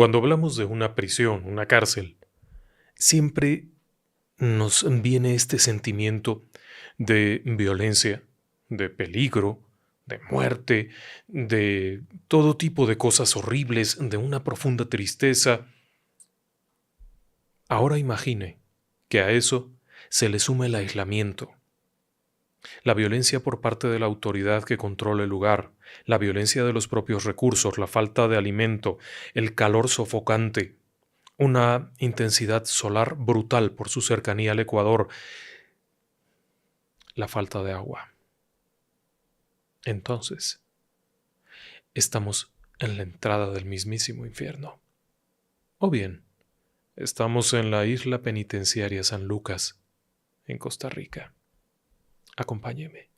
Cuando hablamos de una prisión, una cárcel, siempre nos viene este sentimiento de violencia, de peligro, de muerte, de todo tipo de cosas horribles, de una profunda tristeza. Ahora imagine que a eso se le suma el aislamiento, la violencia por parte de la autoridad que controla el lugar, la violencia de los propios recursos, la falta de alimento, el calor sofocante, una intensidad solar brutal por su cercanía al Ecuador, la falta de agua. Entonces, estamos en la entrada del mismísimo infierno. O bien, estamos en la isla penitenciaria San Lucas, en Costa Rica. Acompáñeme.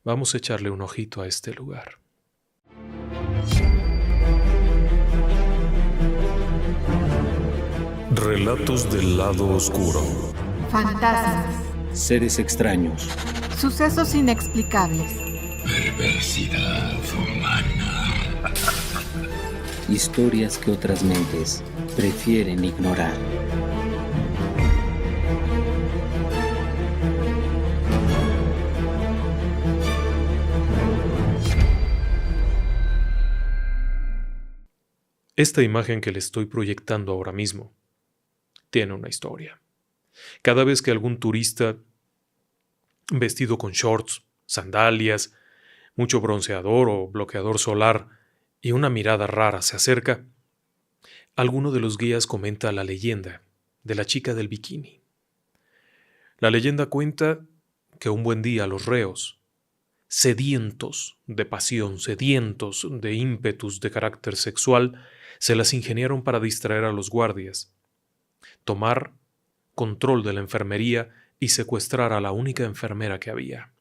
Vamos a echarle un ojito a este lugar. Relatos del lado oscuro. Fantasmas, Seres extraños. sucesos inexplicables, Perversidad humana. Historias que otras mentes prefieren ignorar. Esta imagen que le estoy proyectando ahora mismo tiene una historia. Cada vez que algún turista vestido con shorts, sandalias, mucho bronceador o bloqueador solar y una mirada rara se acerca, alguno de los guías comenta la leyenda de la chica del bikini. La leyenda cuenta que un buen día los reos, sedientos de pasión, sedientos de ímpetus de carácter sexual, se las ingeniaron para distraer a los guardias, tomar control de la enfermería y secuestrar a la única enfermera que había,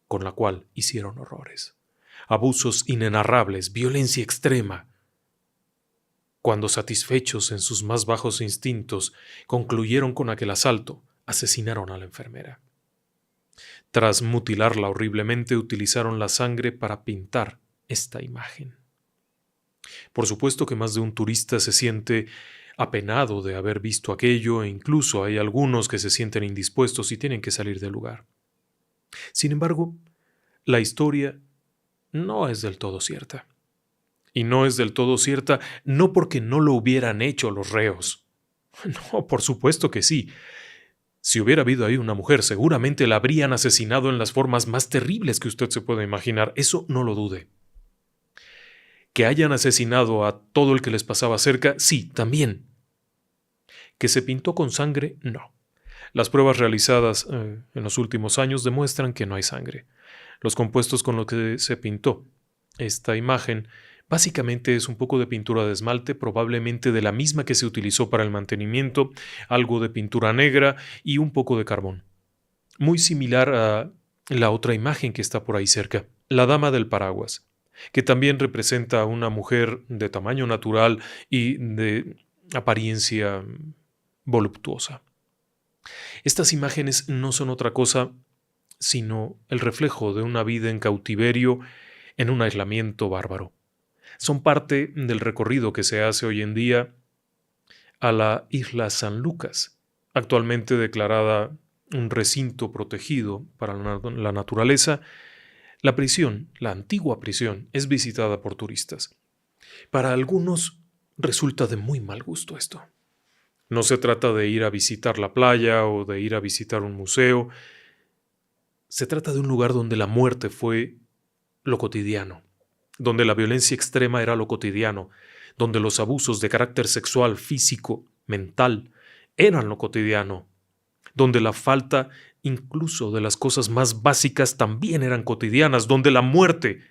con la cual hicieron horrores, abusos inenarrables, violencia extrema. Cuando satisfechos en sus más bajos instintos, concluyeron con aquel asalto, asesinaron a la enfermera. Tras mutilarla horriblemente, utilizaron la sangre para pintar esta imagen. Por supuesto que más de un turista se siente apenado de haber visto aquello e incluso hay algunos que se sienten indispuestos y tienen que salir del lugar. Sin embargo, la historia no es del todo cierta. Y no es del todo cierta no porque no lo hubieran hecho los reos. No, por supuesto que sí. Si hubiera habido ahí una mujer, seguramente la habrían asesinado en las formas más terribles que usted se pueda imaginar. Eso no lo dude. Que hayan asesinado a todo el que les pasaba cerca, sí, también. Que se pintó con sangre, no. Las pruebas realizadas en los últimos años demuestran que no hay sangre. Los compuestos con los que se pintó esta imagen básicamente es un poco de pintura de esmalte, probablemente de la misma que se utilizó para el mantenimiento, algo de pintura negra y un poco de carbón. Muy similar a la otra imagen que está por ahí cerca, la dama del paraguas, que también representa a una mujer de tamaño natural y de apariencia voluptuosa. Estas imágenes no son otra cosa sino el reflejo de una vida en cautiverio, en un aislamiento bárbaro. Son parte del recorrido que se hace hoy en día a la isla San Lucas, actualmente declarada un recinto protegido para la naturaleza. La prisión, la antigua prisión, es visitada por turistas. Para algunos resulta de muy mal gusto esto. No se trata de ir a visitar la playa o de ir a visitar un museo. Se trata de un lugar donde la muerte fue lo cotidiano, donde la violencia extrema era lo cotidiano, donde los abusos de carácter sexual, físico, mental, eran lo cotidiano, donde la falta incluso de las cosas más básicas también eran cotidianas, donde la muerte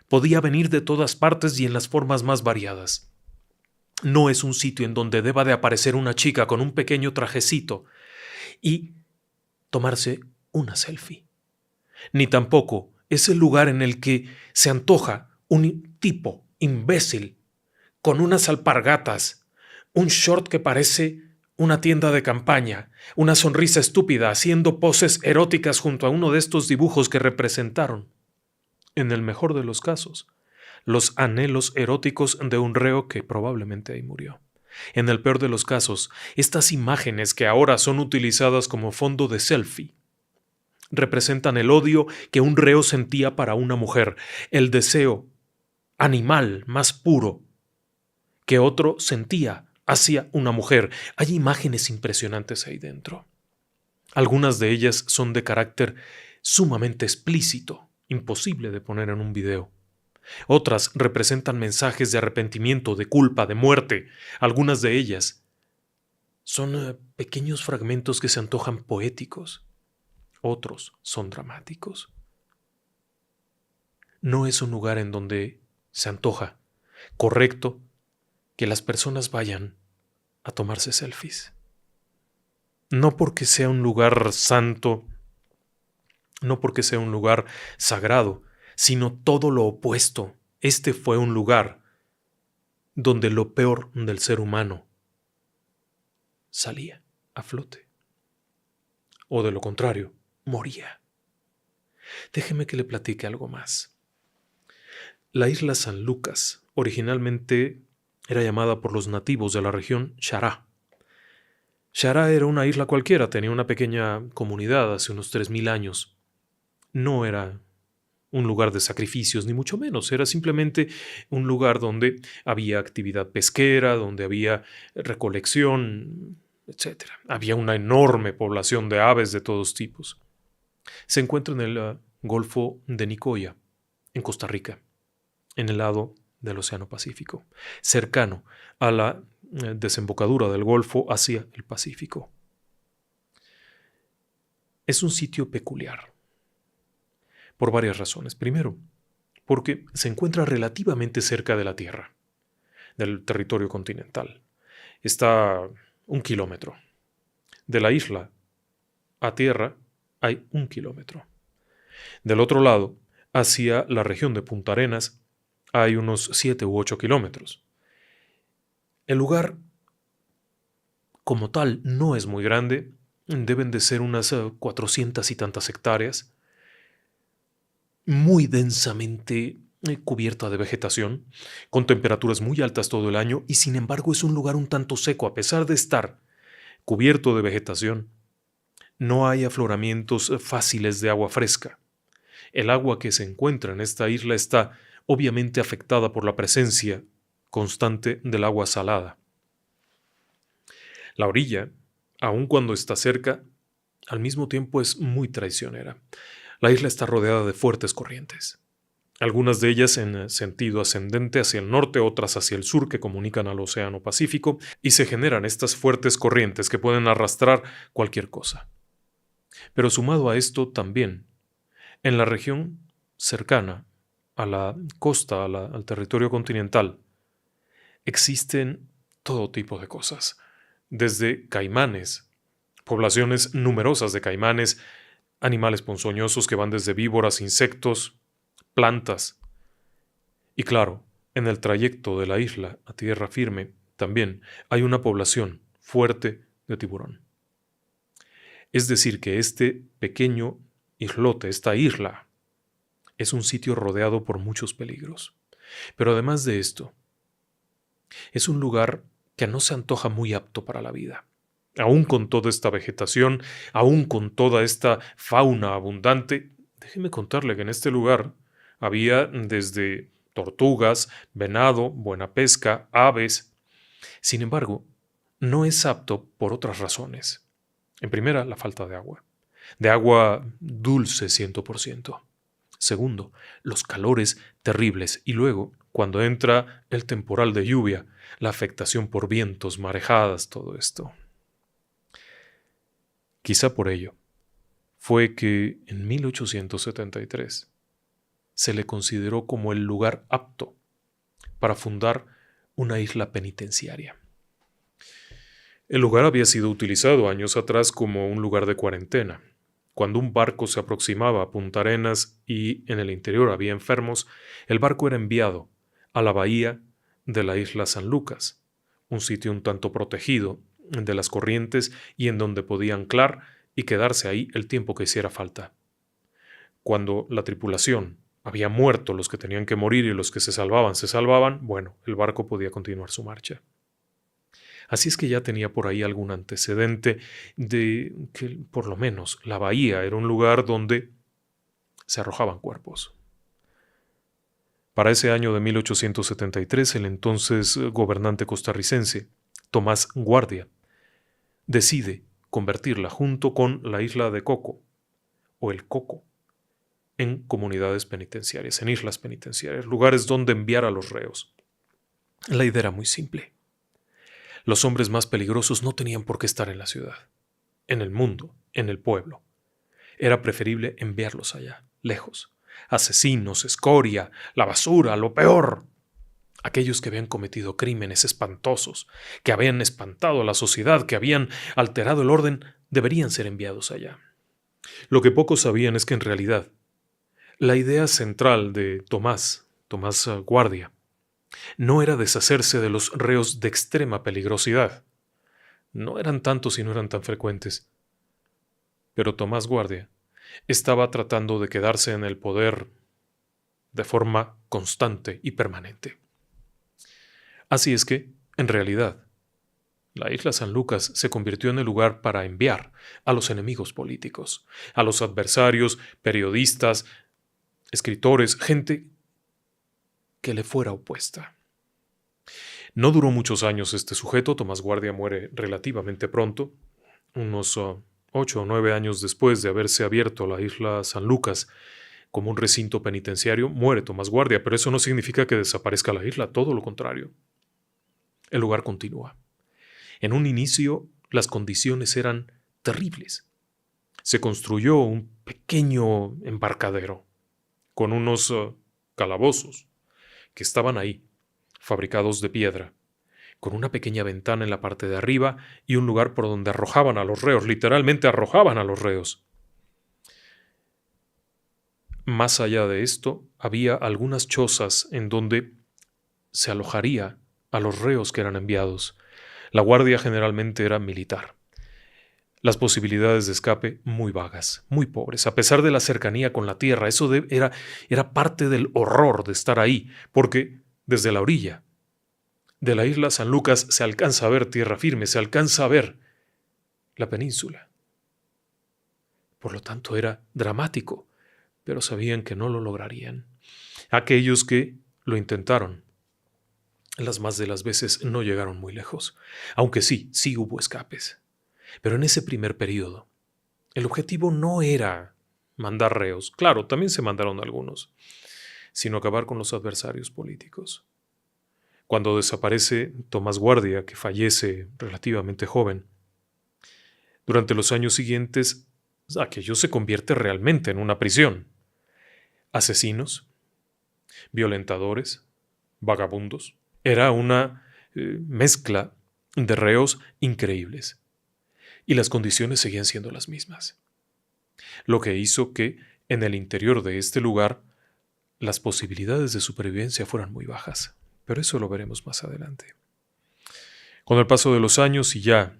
podía venir de todas partes y en las formas más variadas. No es un sitio en donde deba de aparecer una chica con un pequeño trajecito y tomarse una selfie. Ni tampoco es el lugar en el que se antoja un tipo imbécil con unas alpargatas, un short que parece una tienda de campaña, una sonrisa estúpida haciendo poses eróticas junto a uno de estos dibujos que representaron, en el mejor de los casos, los anhelos eróticos de un reo que probablemente ahí murió. En el peor de los casos, estas imágenes que ahora son utilizadas como fondo de selfie representan el odio que un reo sentía para una mujer, el deseo animal más puro que otro sentía hacia una mujer. Hay imágenes impresionantes ahí dentro. Algunas de ellas son de carácter sumamente explícito, imposible de poner en un video. Otras representan mensajes de arrepentimiento, de culpa, de muerte. Algunas de ellas son pequeños fragmentos que se antojan poéticos. Otros son dramáticos. No es un lugar en donde se antoja correcto que las personas vayan a tomarse selfies. No porque sea un lugar santo, no porque sea un lugar sagrado, sino todo lo opuesto. Este fue un lugar donde lo peor del ser humano salía a flote. O de lo contrario, moría. Déjeme que le platique algo más. La isla San Lucas originalmente era llamada por los nativos de la región Xará. Xará era una isla cualquiera, tenía una pequeña comunidad hace unos 3000 años. No era un lugar de sacrificios, ni mucho menos. Era simplemente un lugar donde había actividad pesquera, donde había recolección, etc. Había una enorme población de aves de todos tipos. Se encuentra en el Golfo de Nicoya, en Costa Rica, en el lado del Océano Pacífico, cercano a la desembocadura del Golfo hacia el Pacífico. Es un sitio peculiar, por varias razones. Primero, porque se encuentra relativamente cerca de la Tierra, del territorio continental. Está 1 kilómetro. De la isla a tierra hay 1 kilómetro. Del otro lado, hacia la región de Punta Arenas, hay unos 7 u 8 kilómetros. El lugar, como tal, no es muy grande. Deben de ser unas 400 y tantas hectáreas. Muy densamente cubierta de vegetación, con temperaturas muy altas todo el año, y sin embargo es un lugar un tanto seco. A pesar de estar cubierto de vegetación, no hay afloramientos fáciles de agua fresca. El agua que se encuentra en esta isla está obviamente afectada por la presencia constante del agua salada. La orilla, aun cuando está cerca, al mismo tiempo es muy traicionera. La isla está rodeada de fuertes corrientes, algunas de ellas en sentido ascendente hacia el norte, otras hacia el sur, que comunican al Océano Pacífico, y se generan estas fuertes corrientes que pueden arrastrar cualquier cosa. Pero sumado a esto también, en la región cercana a la costa, al territorio continental, existen todo tipo de cosas, desde caimanes, poblaciones numerosas de caimanes, animales ponzoñosos que van desde víboras, insectos, plantas. Y claro, en el trayecto de la isla a tierra firme también hay una población fuerte de tiburón. Es decir, que este pequeño islote, esta isla, es un sitio rodeado por muchos peligros. Pero además de esto, es un lugar que no se antoja muy apto para la vida. Aún con toda esta vegetación, aún con toda esta fauna abundante, déjeme contarle que en este lugar había desde tortugas, venado, buena pesca, aves. Sin embargo, no es apto por otras razones. En primera, la falta de agua dulce 100%. Segundo, los calores terribles. Y luego, cuando entra el temporal de lluvia, la afectación por vientos, marejadas, todo esto. Quizá por ello fue que en 1873 se le consideró como el lugar apto para fundar una isla penitenciaria. El lugar había sido utilizado años atrás como un lugar de cuarentena. Cuando un barco se aproximaba a Punta Arenas y en el interior había enfermos, el barco era enviado a la bahía de la isla San Lucas, un sitio un tanto protegido de las corrientes y en donde podía anclar y quedarse ahí el tiempo que hiciera falta. Cuando la tripulación había muerto los que tenían que morir y los que se salvaban, bueno, el barco podía continuar su marcha. Así es que ya tenía por ahí algún antecedente de que por lo menos la bahía era un lugar donde se arrojaban cuerpos. Para ese año de 1873, el entonces gobernante costarricense, Tomás Guardia, decide convertirla junto con la isla de Coco, o el Coco, en comunidades penitenciarias, en islas penitenciarias, lugares donde enviar a los reos. La idea era muy simple. Los hombres más peligrosos no tenían por qué estar en la ciudad, en el mundo, en el pueblo. Era preferible enviarlos allá, lejos. Asesinos, escoria, la basura, lo peor. Aquellos que habían cometido crímenes espantosos, que habían espantado a la sociedad, que habían alterado el orden, deberían ser enviados allá. Lo que pocos sabían es que en realidad la idea central de Tomás Guardia, no era deshacerse de los reos de extrema peligrosidad. No eran tantos y no eran tan frecuentes. Pero Tomás Guardia estaba tratando de quedarse en el poder de forma constante y permanente. Así es que, en realidad, la isla San Lucas se convirtió en el lugar para enviar a los enemigos políticos, a los adversarios, periodistas, escritores, gente que le fuera opuesta. No duró muchos años este sujeto. Tomás Guardia muere relativamente pronto, unos 8 o 9 años después de haberse abierto la isla San Lucas como un recinto penitenciario, muere Tomás Guardia, pero eso no significa que desaparezca la isla, todo lo contrario. El lugar continúa. En un inicio, las condiciones eran terribles. Se construyó un pequeño embarcadero con unos calabozos que estaban ahí, fabricados de piedra, con una pequeña ventana en la parte de arriba y un lugar por donde arrojaban a los reos, literalmente arrojaban a los reos. Más allá de esto, había algunas chozas en donde se alojaría a los reos que eran enviados. La guardia generalmente era militar. Las posibilidades de escape muy vagas, muy pobres, a pesar de la cercanía con la tierra. Eso era parte del horror de estar ahí, porque desde la orilla de la isla San Lucas se alcanza a ver tierra firme, se alcanza a ver la península. Por lo tanto, era dramático, pero sabían que no lo lograrían. Aquellos que lo intentaron, las más de las veces no llegaron muy lejos, aunque sí hubo escapes. Pero en ese primer periodo, el objetivo no era mandar reos, claro, también se mandaron algunos, sino acabar con los adversarios políticos. Cuando desaparece Tomás Guardia, que fallece relativamente joven, durante los años siguientes, aquello se convierte realmente en una prisión. Asesinos, violentadores, vagabundos. Era una mezcla de reos increíbles. Y las condiciones seguían siendo las mismas. Lo que hizo que, en el interior de este lugar, las posibilidades de supervivencia fueran muy bajas. Pero eso lo veremos más adelante. Con el paso de los años y ya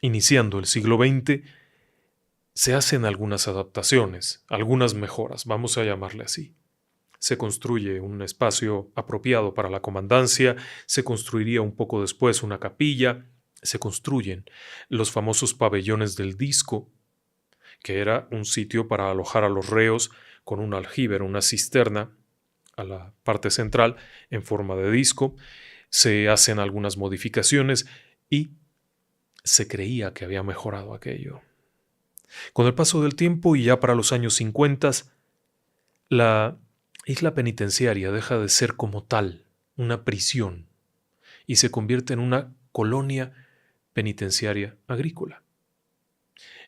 iniciando el siglo XX, se hacen algunas adaptaciones, algunas mejoras, vamos a llamarle así. Se construye un espacio apropiado para la comandancia, se construiría un poco después una capilla, se construyen los famosos pabellones del disco, que era un sitio para alojar a los reos con un aljibe, una cisterna, a la parte central en forma de disco. Se hacen algunas modificaciones y se creía que había mejorado aquello. Con el paso del tiempo y ya para los años 50, la isla penitenciaria deja de ser como tal una prisión y se convierte en una colonia penitenciaria agrícola,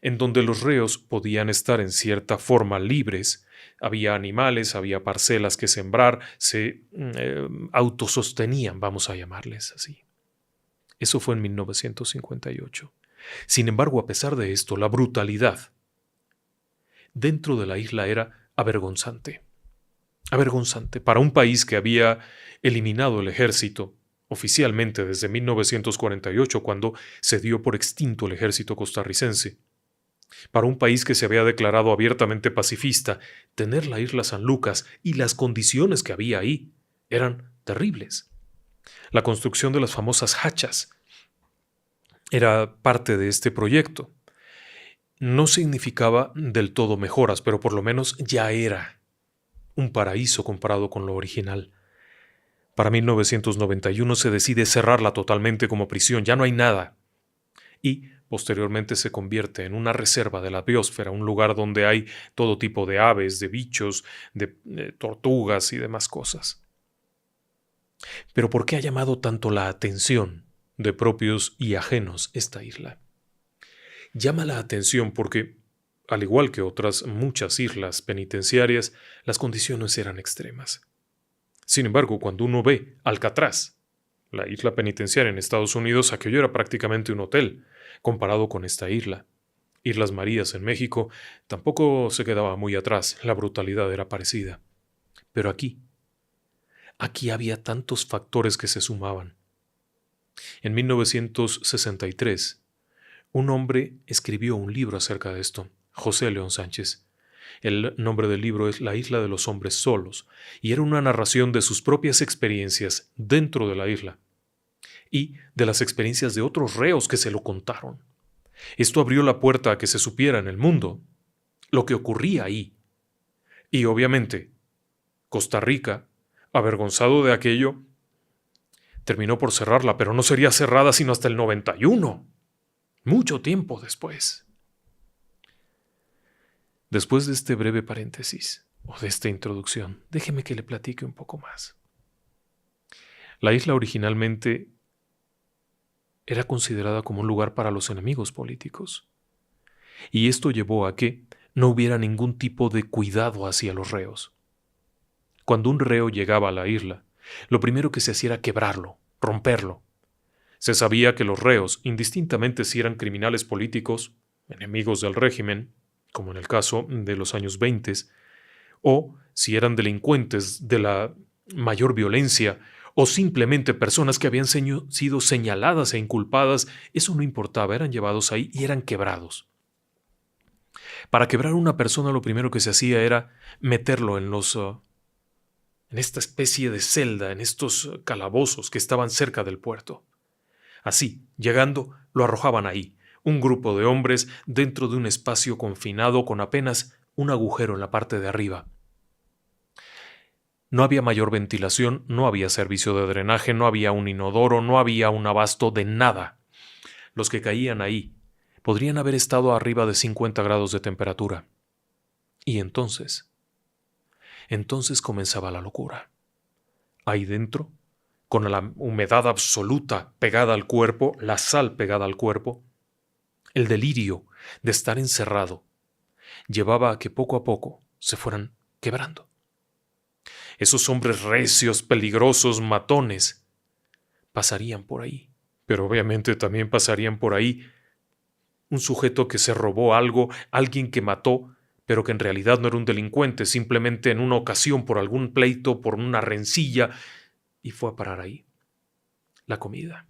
en donde los reos podían estar en cierta forma libres. Había animales, había parcelas que sembrar, se autosostenían, vamos a llamarles así. Eso fue en 1958. Sin embargo, a pesar de esto, la brutalidad dentro de la isla era avergonzante. Avergonzante para un país que había eliminado el ejército oficialmente desde 1948, cuando se dio por extinto el ejército costarricense. Para un país que se había declarado abiertamente pacifista, tener la isla San Lucas y las condiciones que había ahí eran terribles. La construcción de las famosas hachas era parte de este proyecto. No significaba del todo mejoras, pero por lo menos ya era un paraíso comparado con lo original. Para 1991 se decide cerrarla totalmente como prisión, ya no hay nada. Y posteriormente se convierte en una reserva de la biosfera, un lugar donde hay todo tipo de aves, de bichos, de tortugas y demás cosas. Pero ¿por qué ha llamado tanto la atención de propios y ajenos esta isla? Llama la atención porque, al igual que otras muchas islas penitenciarias, las condiciones eran extremas. Sin embargo, cuando uno ve Alcatraz, la isla penitenciaria en Estados Unidos, aquello era prácticamente un hotel, comparado con esta isla. Islas Marías en México tampoco se quedaba muy atrás, la brutalidad era parecida. Pero aquí había tantos factores que se sumaban. En 1963, un hombre escribió un libro acerca de esto, José León Sánchez. El nombre del libro es La isla de los hombres solos, y era una narración de sus propias experiencias dentro de la isla y de las experiencias de otros reos que se lo contaron. Esto abrió la puerta a que se supiera en el mundo lo que ocurría ahí. Y obviamente, Costa Rica, avergonzado de aquello, terminó por cerrarla, pero no sería cerrada sino hasta el 91, mucho tiempo después. Después de este breve paréntesis, o de esta introducción, déjeme que le platique un poco más. La isla originalmente era considerada como un lugar para los enemigos políticos, y esto llevó a que no hubiera ningún tipo de cuidado hacia los reos. Cuando un reo llegaba a la isla, lo primero que se hacía era quebrarlo, romperlo. Se sabía que los reos, indistintamente si eran criminales políticos, enemigos del régimen, como en el caso de los años 20, o si eran delincuentes de la mayor violencia, o simplemente personas que habían sido señaladas e inculpadas, eso no importaba, eran llevados ahí y eran quebrados. Para quebrar a una persona lo primero que se hacía era meterlo en esta especie de celda, en estos calabozos que estaban cerca del puerto. Así, llegando, lo arrojaban ahí, un grupo de hombres dentro de un espacio confinado con apenas un agujero en la parte de arriba. No había mayor ventilación, no había servicio de drenaje, no había un inodoro, no había un abasto de nada. Los que caían ahí podrían haber estado arriba de 50 grados de temperatura. Y entonces comenzaba la locura. Ahí dentro, con la humedad absoluta pegada al cuerpo, la sal pegada al cuerpo, el delirio de estar encerrado llevaba a que poco a poco se fueran quebrando. Esos hombres recios, peligrosos, matones, pasarían por ahí. Pero obviamente también pasarían por ahí un sujeto que se robó algo, alguien que mató, pero que en realidad no era un delincuente, simplemente en una ocasión por algún pleito, por una rencilla, y fue a parar ahí. La comida.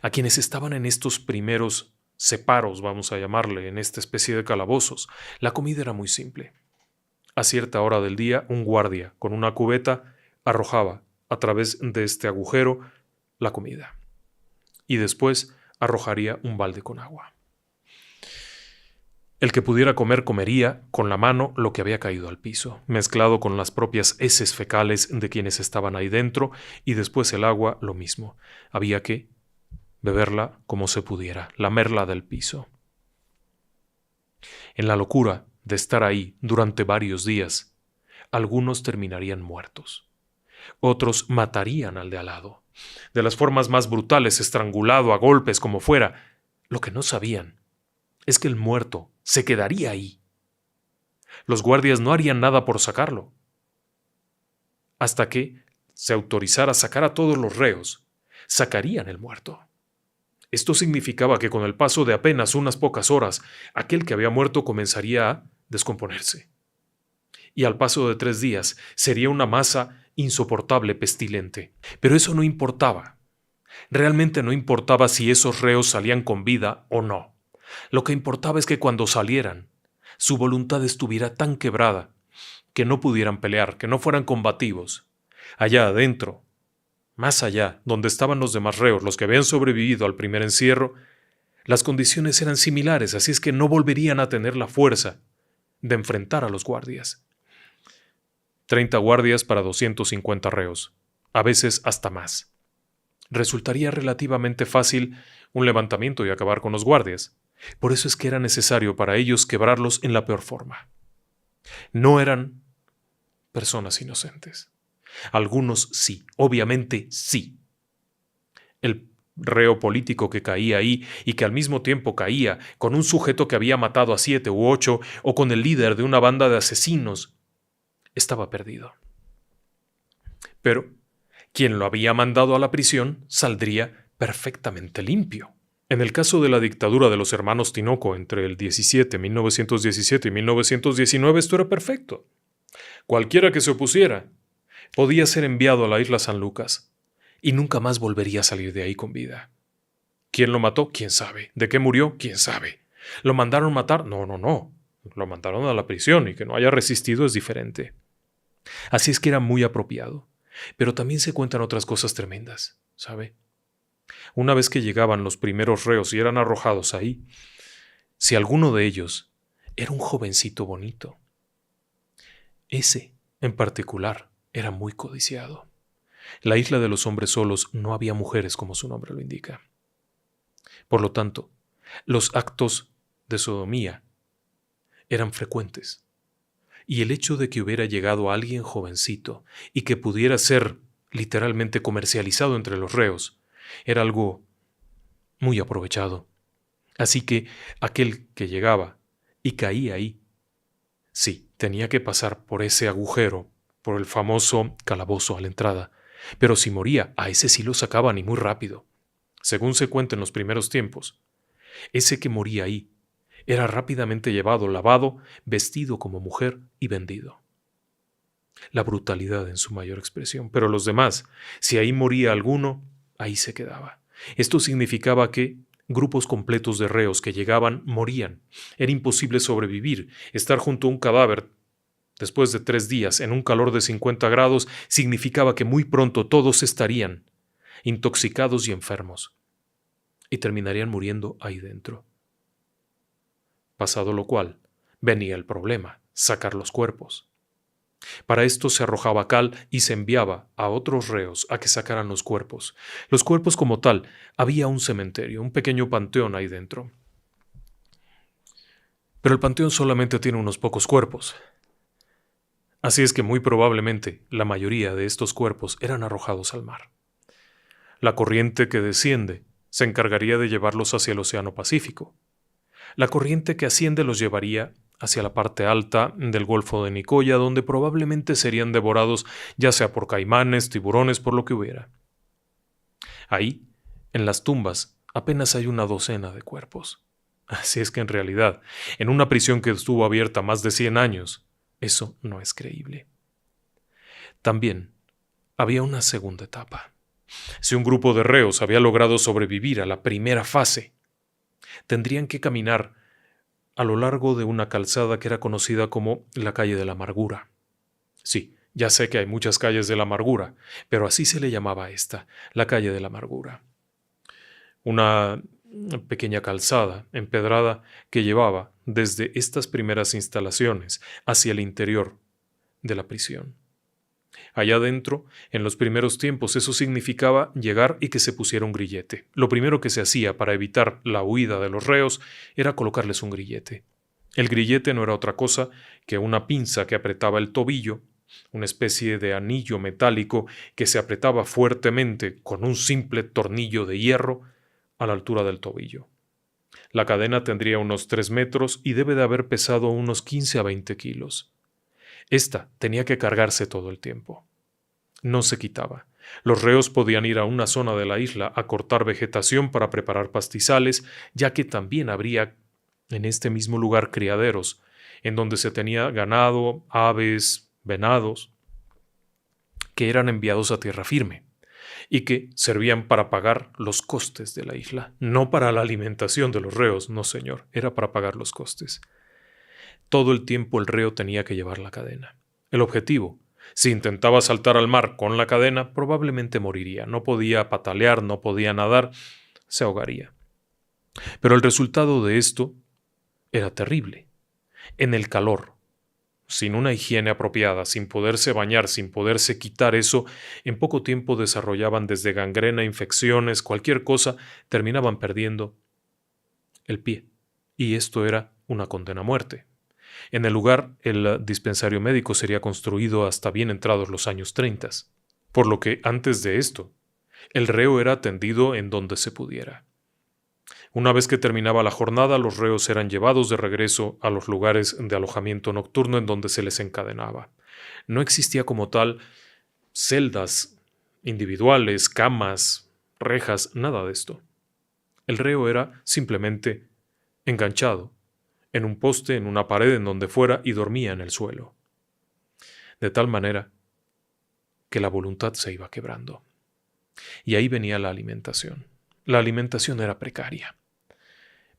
A quienes estaban en estos primeros separos, vamos a llamarle, en esta especie de calabozos, la comida era muy simple. A cierta hora del día, un guardia con una cubeta arrojaba a través de este agujero la comida y después arrojaría un balde con agua. El que pudiera comer comería con la mano lo que había caído al piso, mezclado con las propias heces fecales de quienes estaban ahí dentro, y después el agua lo mismo. Había que beberla como se pudiera, lamerla del piso. En la locura de estar ahí durante varios días, algunos terminarían muertos. Otros matarían al de al lado, de las formas más brutales, estrangulado, a golpes, como fuera. Lo que no sabían es que el muerto se quedaría ahí. Los guardias no harían nada por sacarlo, hasta que se autorizara a sacar a todos los reos. Sacarían el muerto. Esto significaba que con el paso de apenas unas pocas horas, aquel que había muerto comenzaría a descomponerse. Y al paso de 3 días sería una masa insoportable, pestilente. Pero eso no importaba. Realmente no importaba si esos reos salían con vida o no. Lo que importaba es que cuando salieran, su voluntad estuviera tan quebrada que no pudieran pelear, que no fueran combativos. Allá adentro, más allá, donde estaban los demás reos, los que habían sobrevivido al primer encierro, las condiciones eran similares, así es que no volverían a tener la fuerza de enfrentar a los guardias. 30 guardias para 250 reos, a veces hasta más. Resultaría relativamente fácil un levantamiento y acabar con los guardias. Por eso es que era necesario para ellos quebrarlos en la peor forma. No eran personas inocentes. Algunos sí, obviamente sí. El reo político que caía ahí y que al mismo tiempo caía con un sujeto que había matado a 7 u 8 o con el líder de una banda de asesinos, estaba perdido. Pero quien lo había mandado a la prisión saldría perfectamente limpio. En el caso de la dictadura de los hermanos Tinoco entre el 1917 y 1919, esto era perfecto. Cualquiera que se opusiera podía ser enviado a la isla San Lucas y nunca más volvería a salir de ahí con vida. ¿Quién lo mató? ¿Quién sabe? ¿De qué murió? ¿Quién sabe? ¿Lo mandaron matar? No. Lo mandaron a la prisión y que no haya resistido es diferente. Así es que era muy apropiado. Pero también se cuentan otras cosas tremendas, ¿sabe? Una vez que llegaban los primeros reos y eran arrojados ahí, si alguno de ellos era un jovencito bonito, ese, en particular, era muy codiciado. La isla de los hombres solos no había mujeres como su nombre lo indica. Por lo tanto, los actos de sodomía eran frecuentes. Y el hecho de que hubiera llegado alguien jovencito y que pudiera ser literalmente comercializado entre los reos era algo muy aprovechado. Así que aquel que llegaba y caía ahí, sí, tenía que pasar por ese agujero, por el famoso calabozo a la entrada, pero si moría, a ese sí lo sacaban y muy rápido. Según se cuenta en los primeros tiempos, ese que moría ahí era rápidamente llevado, lavado, vestido como mujer y vendido. La brutalidad en su mayor expresión. Pero los demás, si ahí moría alguno, ahí se quedaba. Esto significaba que grupos completos de reos que llegaban morían. Era imposible sobrevivir. Estar junto a un cadáver después de 3 días en un calor de 50 grados significaba que muy pronto todos estarían intoxicados y enfermos y terminarían muriendo ahí dentro. Pasado lo cual, venía el problema, sacar los cuerpos. Para esto se arrojaba cal y se enviaba a otros reos a que sacaran los cuerpos. Los cuerpos como tal, había un cementerio, un pequeño panteón ahí dentro. Pero el panteón solamente tiene unos pocos cuerpos. Así es que muy probablemente la mayoría de estos cuerpos eran arrojados al mar. La corriente que desciende se encargaría de llevarlos hacia el Océano Pacífico. La corriente que asciende los llevaría hacia la parte alta del Golfo de Nicoya, donde probablemente serían devorados ya sea por caimanes, tiburones, por lo que hubiera. Ahí, en las tumbas, apenas hay una docena de cuerpos. Así es que en realidad, en una prisión que estuvo abierta más de 100 años, eso no es creíble. También había una segunda etapa. Si un grupo de reos había logrado sobrevivir a la primera fase, tendrían que caminar a lo largo de una calzada que era conocida como la calle de la amargura. Sí, ya sé que hay muchas calles de la amargura, pero así se le llamaba a esta, la calle de la amargura. Una pequeña calzada empedrada que llevaba desde estas primeras instalaciones hacia el interior de la prisión. Allá adentro, en los primeros tiempos, eso significaba llegar y que se pusiera un grillete. Lo primero que se hacía para evitar la huida de los reos era colocarles un grillete. El grillete no era otra cosa que una pinza que apretaba el tobillo, una especie de anillo metálico que se apretaba fuertemente con un simple tornillo de hierro a la altura del tobillo. La cadena tendría unos 3 metros y debe de haber pesado unos 15 a 20 kilos. Esta tenía que cargarse todo el tiempo. No se quitaba. Los reos podían ir a una zona de la isla a cortar vegetación para preparar pastizales, ya que también habría en este mismo lugar criaderos, en donde se tenía ganado, aves, venados, que eran enviados a tierra firme. y que servían para pagar los costes de la isla, no para la alimentación de los reos, no señor, era para pagar los costes. Todo el tiempo el reo tenía que llevar la cadena. El objetivo: si intentaba saltar al mar con la cadena, probablemente moriría, no podía patalear, no podía nadar, se ahogaría. Pero el resultado de esto era terrible. En el calor, sin una higiene apropiada, sin poderse bañar, sin poderse quitar eso, en poco tiempo desarrollaban desde gangrena, infecciones, cualquier cosa, terminaban perdiendo el pie. Y esto era una condena a muerte. En el lugar, el dispensario médico sería construido hasta bien entrados los años 30, por lo que antes de esto, el reo era atendido en donde se pudiera. Una vez que terminaba la jornada, los reos eran llevados de regreso a los lugares de alojamiento nocturno en donde se les encadenaba. No existía como tal celdas individuales, camas, rejas, nada de esto. El reo era simplemente enganchado en un poste, en una pared, en donde fuera, y dormía en el suelo. De tal manera que la voluntad se iba quebrando. Y ahí venía la alimentación. La alimentación era precaria.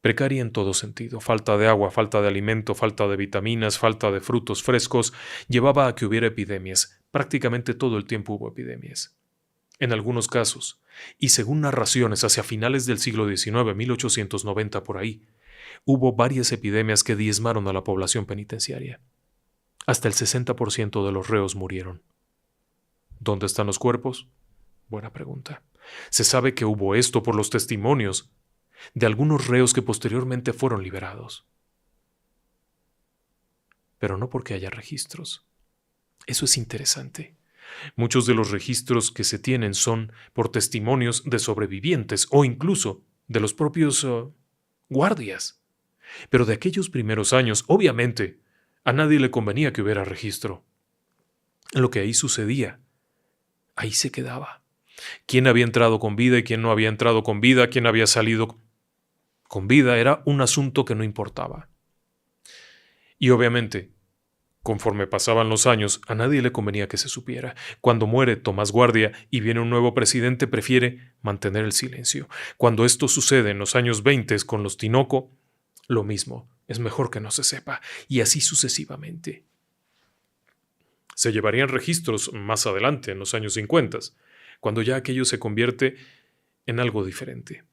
Precaria en todo sentido. Falta de agua, falta de alimento, falta de vitaminas, falta de frutos frescos, llevaba a que hubiera epidemias. Prácticamente todo el tiempo hubo epidemias. En algunos casos, y según narraciones hacia finales del siglo XIX, 1890 por ahí, hubo varias epidemias que diezmaron a la población penitenciaria. Hasta el 60% de los reos murieron. ¿Dónde están los cuerpos? Buena pregunta. Se sabe que hubo esto por los testimonios de algunos reos que posteriormente fueron liberados. Pero no porque haya registros. Eso es interesante. Muchos de los registros que se tienen son por testimonios de sobrevivientes o incluso de los propios guardias. Pero de aquellos primeros años, obviamente, a nadie le convenía que hubiera registro. Lo que ahí sucedía, ahí se quedaba. ¿Quién había entrado con vida y quién no había entrado con vida? ¿Quién había salido con vida? Era un asunto que no importaba. Y obviamente, conforme pasaban los años, a nadie le convenía que se supiera. Cuando muere Tomás Guardia y viene un nuevo presidente, prefiere mantener el silencio. Cuando esto sucede en los años 20 con los Tinoco, lo mismo, es mejor que no se sepa, y así sucesivamente. Se llevarían registros más adelante, en los años 50, cuando ya aquello se convierte en algo diferente.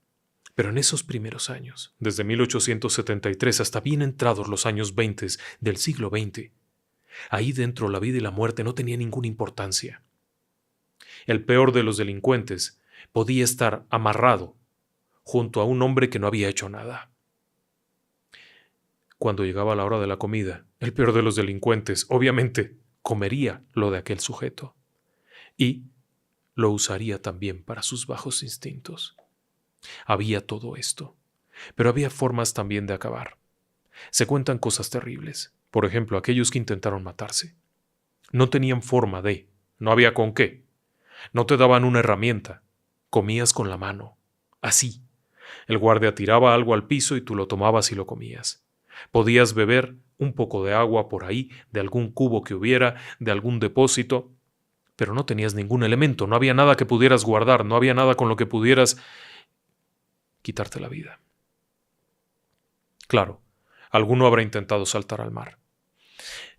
Pero en esos primeros años, desde 1873 hasta bien entrados los años 20 del siglo XX, ahí dentro la vida y la muerte no tenía ninguna importancia. El peor de los delincuentes podía estar amarrado junto a un hombre que no había hecho nada. Cuando llegaba la hora de la comida, el peor de los delincuentes, obviamente, comería lo de aquel sujeto y lo usaría también para sus bajos instintos. Había todo esto, pero había formas también de acabar. Se cuentan cosas terribles. Por ejemplo, aquellos que intentaron matarse. No tenían forma de, no había con qué. No te daban una herramienta. Comías con la mano. Así. El guardia tiraba algo al piso y tú lo tomabas y lo comías. Podías beber un poco de agua por ahí, de algún cubo que hubiera, de algún depósito, pero no tenías ningún elemento, no había nada que pudieras guardar, no había nada con lo que pudieras quitarte la vida. Claro, alguno habrá intentado saltar al mar.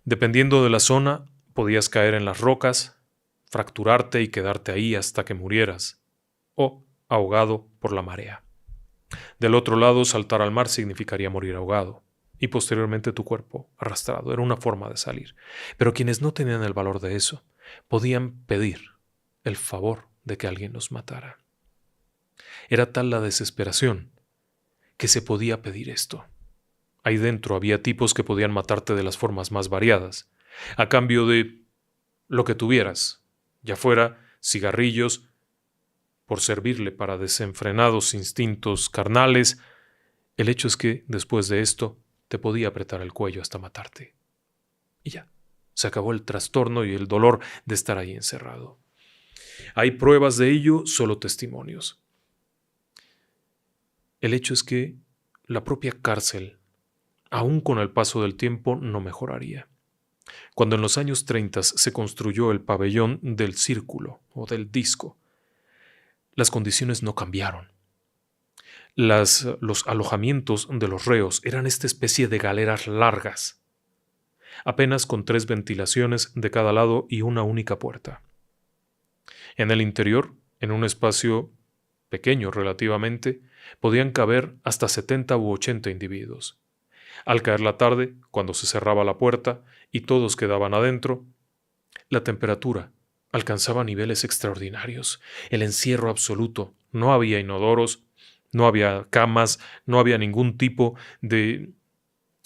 Dependiendo de la zona, podías caer en las rocas, fracturarte y quedarte ahí hasta que murieras, o ahogado por la marea. Del otro lado, saltar al mar significaría morir ahogado, y posteriormente tu cuerpo arrastrado. Era una forma de salir. Pero quienes no tenían el valor de eso, podían pedir el favor de que alguien los matara. Era tal la desesperación que se podía pedir esto. Ahí dentro había tipos que podían matarte de las formas más variadas, a cambio de lo que tuvieras, ya fuera cigarrillos, por servirle para desenfrenados instintos carnales. El hecho es que, después de esto, te podía apretar el cuello hasta matarte. Y ya, se acabó el trastorno y el dolor de estar ahí encerrado. ¿Hay pruebas de ello? Solo testimonios. El hecho es que la propia cárcel, aún con el paso del tiempo, no mejoraría. Cuando en los años 30 se construyó el pabellón del círculo o del disco, las condiciones no cambiaron. Los alojamientos de los reos eran esta especie de galeras largas, apenas con 3 ventilaciones de cada lado y una única puerta. En el interior, en un espacio pequeño relativamente, podían caber hasta 70 u 80 individuos. Al caer la tarde, cuando se cerraba la puerta y todos quedaban adentro, la temperatura alcanzaba niveles extraordinarios. El encierro absoluto. No había inodoros, no había camas, no había ningún tipo de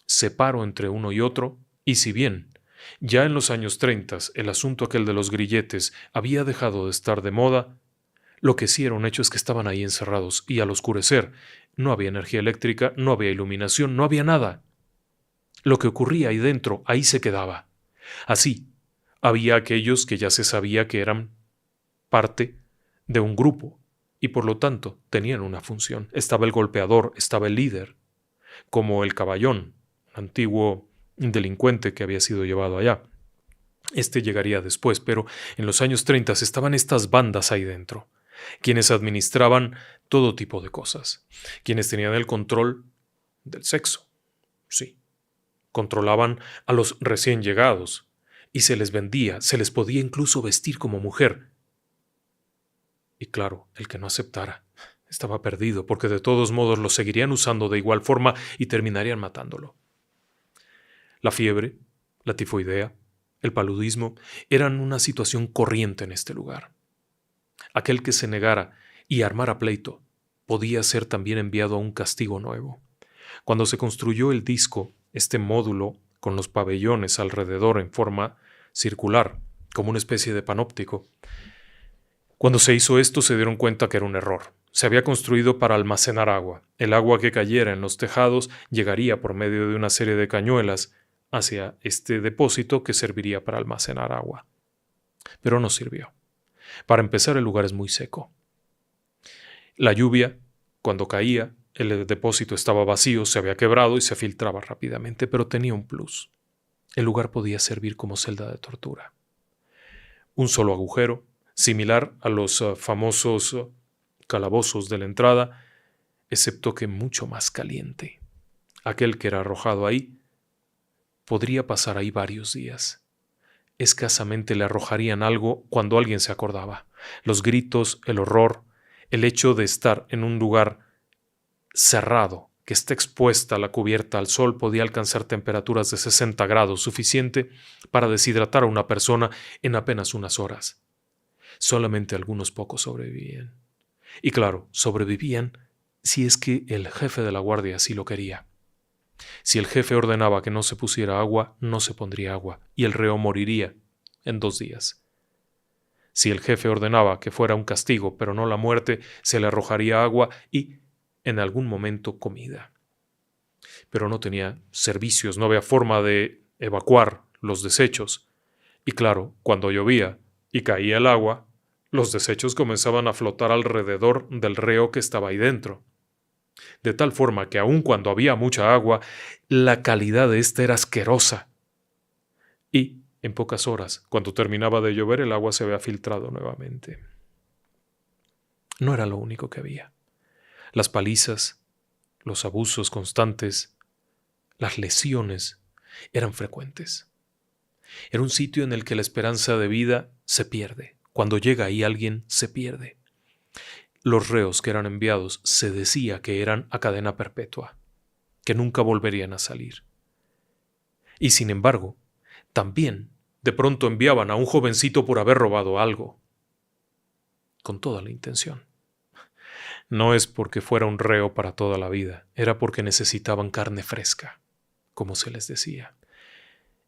separo entre uno y otro. Y si bien ya en los años 30 el asunto aquel de los grilletes había dejado de estar de moda, lo que sí era un hecho es que estaban ahí encerrados y al oscurecer no había energía eléctrica, no había iluminación, no había nada. Lo que ocurría ahí dentro, ahí se quedaba. Así, había aquellos que ya se sabía que eran parte de un grupo y por lo tanto tenían una función. Estaba el golpeador, estaba el líder, como el Caballón, un antiguo delincuente que había sido llevado allá. Este llegaría después, pero en los años 30 estaban estas bandas ahí dentro, quienes administraban todo tipo de cosas, quienes tenían el control del sexo, sí, controlaban a los recién llegados y se les vendía, se les podía incluso vestir como mujer. Y claro, el que no aceptara estaba perdido, porque de todos modos lo seguirían usando de igual forma y terminarían matándolo. La fiebre, la tifoidea, el paludismo eran una situación corriente en este lugar. Aquel que se negara y armara pleito podía ser también enviado a un castigo nuevo. Cuando se construyó el disco, este módulo con los pabellones alrededor en forma circular, como una especie de panóptico, cuando se hizo esto se dieron cuenta que era un error. Se había construido para almacenar agua. El agua que cayera en los tejados llegaría por medio de una serie de cañuelas hacia este depósito que serviría para almacenar agua. Pero no sirvió. Para empezar, el lugar es muy seco. La lluvia, cuando caía, el depósito estaba vacío, se había quebrado y se filtraba rápidamente, pero tenía un plus. El lugar podía servir como celda de tortura. Un solo agujero, similar a los famosos calabozos de la entrada, excepto que mucho más caliente. Aquel que era arrojado ahí podría pasar ahí varios días. Escasamente le arrojarían algo cuando alguien se acordaba. Los gritos, el horror, el hecho de estar en un lugar cerrado, que está expuesta la cubierta al sol, podía alcanzar temperaturas de 60 grados, suficiente para deshidratar a una persona en apenas unas horas. Solamente algunos pocos sobrevivían. Y claro, sobrevivían si es que el jefe de la guardia así lo quería. Si el jefe ordenaba que no se pusiera agua, no se pondría agua, y el reo moriría en 2 días. Si el jefe ordenaba que fuera un castigo, pero no la muerte, se le arrojaría agua y, en algún momento, comida. Pero no tenía servicios, no había forma de evacuar los desechos. Y claro, cuando llovía y caía el agua, los desechos comenzaban a flotar alrededor del reo que estaba ahí dentro. De tal forma que aun cuando había mucha agua, la calidad de ésta era asquerosa. Y, en pocas horas, cuando terminaba de llover, el agua se había filtrado nuevamente. No era lo único que había. Las palizas, los abusos constantes, las lesiones eran frecuentes. Era un sitio en el que la esperanza de vida se pierde. Cuando llega ahí alguien, se pierde. Los reos que eran enviados se decía que eran a cadena perpetua, que nunca volverían a salir. Y sin embargo, también de pronto enviaban a un jovencito por haber robado algo, con toda la intención. No es porque fuera un reo para toda la vida, era porque necesitaban carne fresca, como se les decía.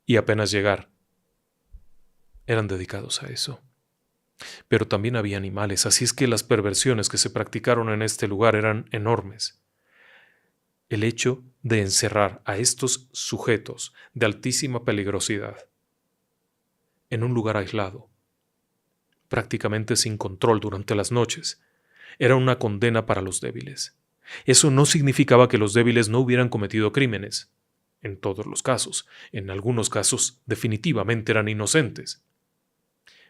Y apenas llegar, eran dedicados a eso. Pero también había animales, así es que las perversiones que se practicaron en este lugar eran enormes. El hecho de encerrar a estos sujetos de altísima peligrosidad en un lugar aislado, prácticamente sin control durante las noches, era una condena para los débiles. Eso no significaba que los débiles no hubieran cometido crímenes. En todos los casos, en algunos casos definitivamente eran inocentes.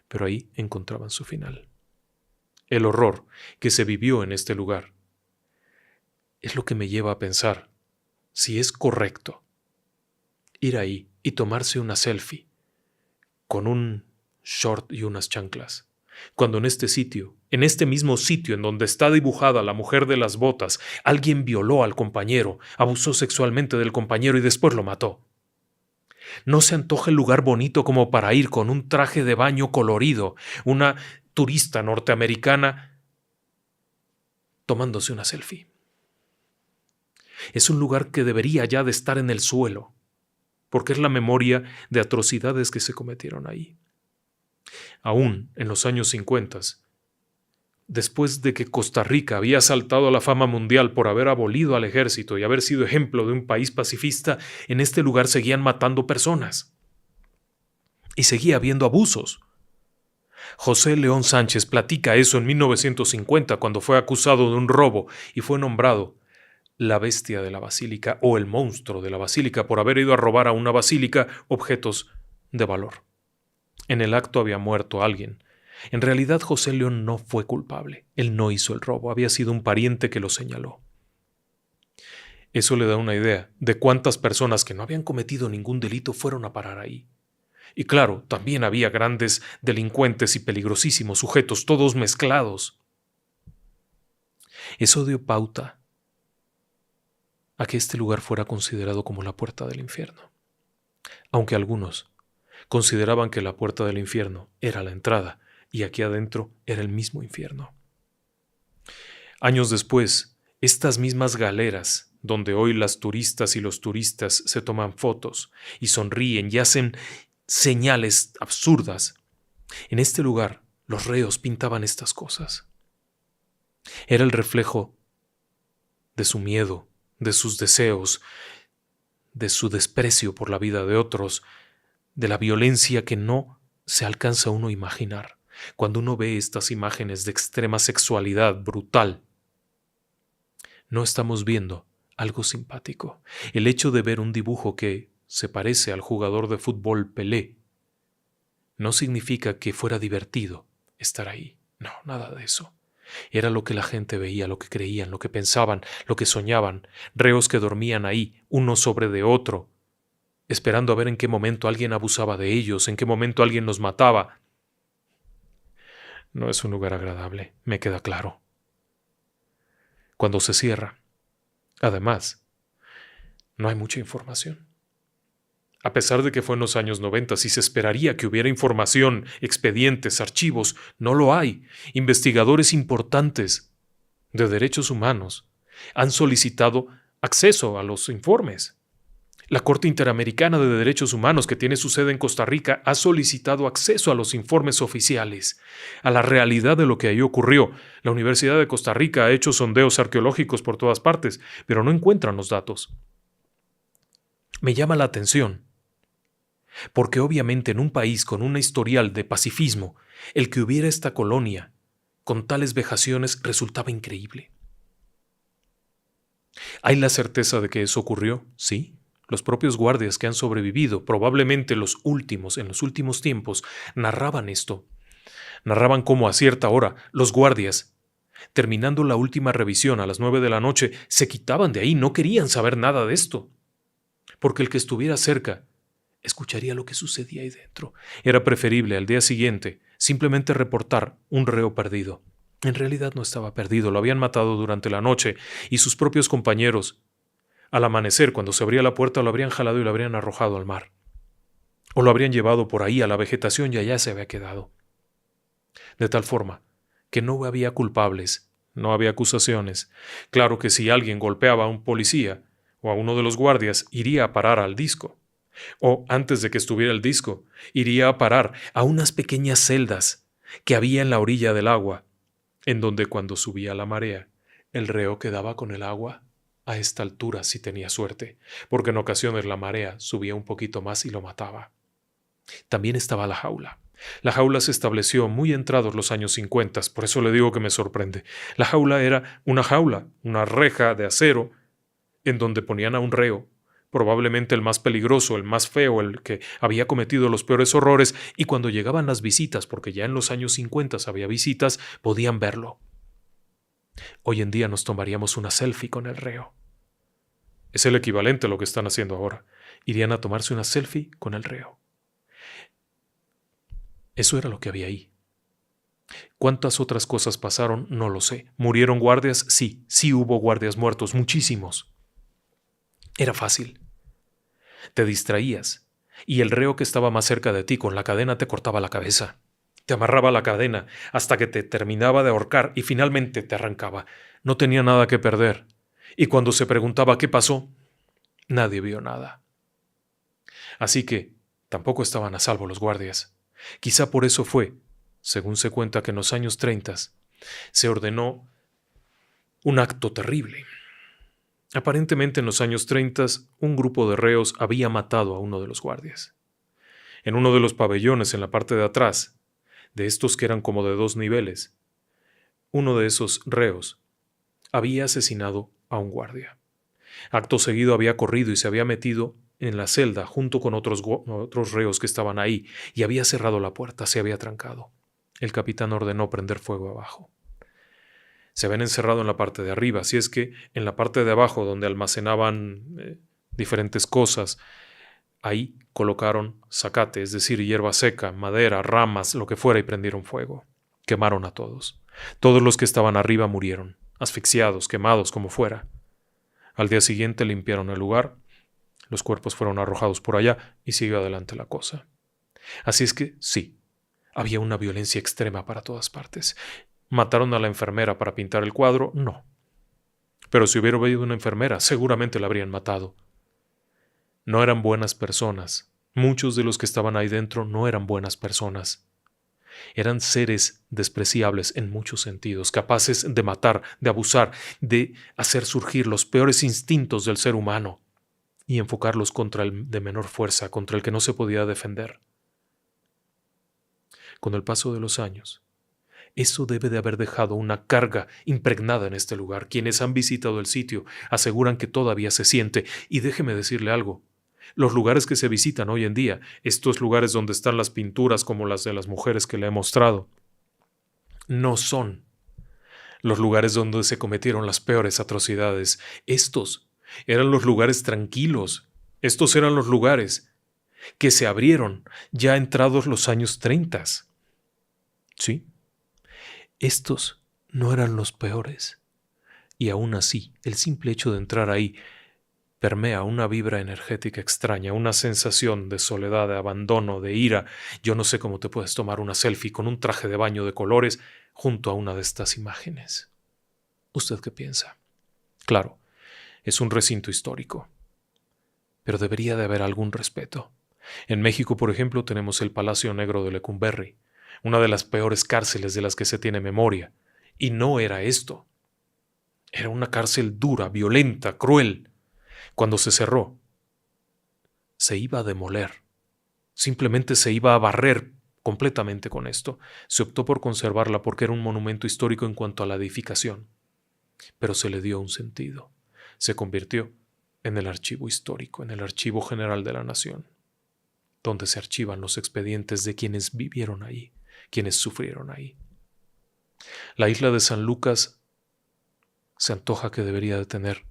Pero ahí encontraban su final. el horror que se vivió en este lugar, es lo que me lleva a pensar si es correcto ir ahí y tomarse una selfie con un short y unas chanclas, cuando en este sitio, en este mismo sitio en donde está dibujada la mujer de las botas, alguien violó al compañero, abusó sexualmente del compañero y después lo mató. ¿No se antoja el lugar bonito como para ir con un traje de baño colorido, una turista norteamericana tomándose una selfie? Es un lugar que debería ya de estar en el suelo, porque es la memoria de atrocidades que se cometieron ahí. Aún en los años 50, después de que Costa Rica había saltado a la fama mundial por haber abolido al ejército y haber sido ejemplo de un país pacifista, en este lugar seguían matando personas. Y seguía habiendo abusos. José León Sánchez platica eso en 1950 cuando fue acusado de un robo y fue nombrado la bestia de la basílica o el monstruo de la basílica por haber ido a robar a una basílica objetos de valor. En el acto había muerto alguien. En realidad José León no fue culpable. Él no hizo el robo, había sido un pariente que lo señaló. Eso le da una idea de cuántas personas que no habían cometido ningún delito fueron a parar ahí. Y claro, también había grandes delincuentes y peligrosísimos sujetos, todos mezclados. Eso dio pauta a que este lugar fuera considerado como la puerta del infierno. Aunque algunos consideraban que la puerta del infierno era la entrada y aquí adentro era el mismo infierno. Años después, estas mismas galeras, donde hoy las turistas y los turistas se toman fotos y sonríen y hacen señales absurdas, en este lugar los reos pintaban estas cosas. Era el reflejo de su miedo, de sus deseos, de su desprecio por la vida de otros, de la violencia que no se alcanza uno a imaginar. Cuando uno ve estas imágenes de extrema sexualidad brutal, no estamos viendo algo simpático. El hecho de ver un dibujo que se parece al jugador de fútbol Pelé no significa que fuera divertido estar ahí. No, nada de eso. Era lo que la gente veía, lo que creían, lo que pensaban, lo que soñaban. Reos que dormían ahí, uno sobre de otro, esperando a ver en qué momento alguien abusaba de ellos, en qué momento alguien los mataba. No es un lugar agradable, me queda claro. Cuando se cierra, además, no hay mucha información. A pesar de que fue en los años 90 y se esperaría que hubiera información, expedientes, archivos, no lo hay. Investigadores importantes de derechos humanos han solicitado acceso a los informes. La Corte Interamericana de Derechos Humanos, que tiene su sede en Costa Rica, ha solicitado acceso a los informes oficiales, a la realidad de lo que ahí ocurrió. La Universidad de Costa Rica ha hecho sondeos arqueológicos por todas partes, pero no encuentran los datos. Me llama la atención, porque obviamente en un país con una historial de pacifismo, el que hubiera esta colonia con tales vejaciones resultaba increíble. ¿Hay la certeza de que eso ocurrió? Sí. Los propios guardias que han sobrevivido, probablemente los últimos, en los últimos tiempos, narraban esto. Narraban cómo a cierta hora los guardias, terminando la última revisión a las 9 de la noche, se quitaban de ahí, no querían saber nada de esto. Porque el que estuviera cerca escucharía lo que sucedía ahí dentro. Era preferible al día siguiente simplemente reportar un reo perdido. En realidad no estaba perdido, lo habían matado durante la noche y sus propios compañeros, al amanecer, cuando se abría la puerta, lo habrían jalado y lo habrían arrojado al mar. O lo habrían llevado por ahí a la vegetación y allá se había quedado. De tal forma que no había culpables, no había acusaciones. Claro que si alguien golpeaba a un policía o a uno de los guardias, iría a parar al disco. O, antes de que estuviera el disco, iría a parar a unas pequeñas celdas que había en la orilla del agua, en donde cuando subía la marea, el reo quedaba con el agua a esta altura si tenía suerte, porque en ocasiones la marea subía un poquito más y lo mataba. También estaba la jaula. La jaula se estableció muy entrados los años 50, por eso le digo que me sorprende. La jaula era una jaula, una reja de acero, en donde ponían a un reo probablemente el más peligroso, el más feo, el que había cometido los peores horrores, y cuando llegaban las visitas, porque ya en los años 50 había visitas, podían verlo. Hoy en día nos tomaríamos una selfie con el reo. Es el equivalente a lo que están haciendo ahora. Irían a tomarse una selfie con el reo. Eso era lo que había ahí. ¿Cuántas otras cosas pasaron? No lo sé. ¿Murieron guardias? Sí, sí hubo guardias muertos, muchísimos. Era fácil. Te distraías, y el reo que estaba más cerca de ti con la cadena te cortaba la cabeza. Te amarraba la cadena hasta que te terminaba de ahorcar y finalmente te arrancaba. No tenía nada que perder. Y cuando se preguntaba qué pasó, nadie vio nada. Así que tampoco estaban a salvo los guardias. Quizá por eso fue, según se cuenta, que en los años 30 se ordenó un acto terrible. Aparentemente en los años 30 un grupo de reos había matado a uno de los guardias. En uno de los pabellones en la parte de atrás, de estos que eran como de 2 niveles, uno de esos reos había asesinado a un guardia. Acto seguido había corrido y se había metido en la celda junto con otros reos que estaban ahí y había cerrado la puerta, se había trancado. El capitán ordenó prender fuego abajo. Se habían encerrado en la parte de arriba, así es que en la parte de abajo donde almacenaban diferentes cosas, ahí colocaron zacate, es decir, hierba seca, madera, ramas, lo que fuera, y prendieron fuego. Quemaron a todos. Todos los que estaban arriba murieron, asfixiados, quemados, como fuera. Al día siguiente limpiaron el lugar, los cuerpos fueron arrojados por allá y siguió adelante la cosa. Así es que, sí, había una violencia extrema para todas partes. ¿Mataron a la enfermera para pintar el cuadro? No. Pero si hubiera habido una enfermera, seguramente la habrían matado. No eran buenas personas. Muchos de los que estaban ahí dentro no eran buenas personas. Eran seres despreciables en muchos sentidos, capaces de matar, de abusar, de hacer surgir los peores instintos del ser humano y enfocarlos contra el de menor fuerza, contra el que no se podía defender. Con el paso de los años, eso debe de haber dejado una carga impregnada en este lugar. Quienes han visitado el sitio aseguran que todavía se siente. Y déjeme decirle algo. Los lugares que se visitan hoy en día, estos lugares donde están las pinturas como las de las mujeres que le he mostrado, no son los lugares donde se cometieron las peores atrocidades. Estos eran los lugares tranquilos. Estos eran los lugares que se abrieron ya entrados los años 30. ¿Sí? Estos no eran los peores. Y aún así, el simple hecho de entrar ahí permea una vibra energética extraña, una sensación de soledad, de abandono, de ira. Yo no sé cómo te puedes tomar una selfie con un traje de baño de colores junto a una de estas imágenes. ¿Usted qué piensa? Claro, es un recinto histórico, pero debería de haber algún respeto. En México, por ejemplo, tenemos el Palacio Negro de Lecumberri, una de las peores cárceles de las que se tiene memoria. Y no era esto. Era una cárcel dura, violenta, cruel. Cuando se cerró, se iba a demoler. Simplemente se iba a barrer completamente con esto. Se optó por conservarla porque era un monumento histórico en cuanto a la edificación. Pero se le dio un sentido. Se convirtió en el archivo histórico, en el archivo general de la nación, donde se archivan los expedientes de quienes vivieron ahí, quienes sufrieron ahí. La isla de San Lucas se antoja que debería de tener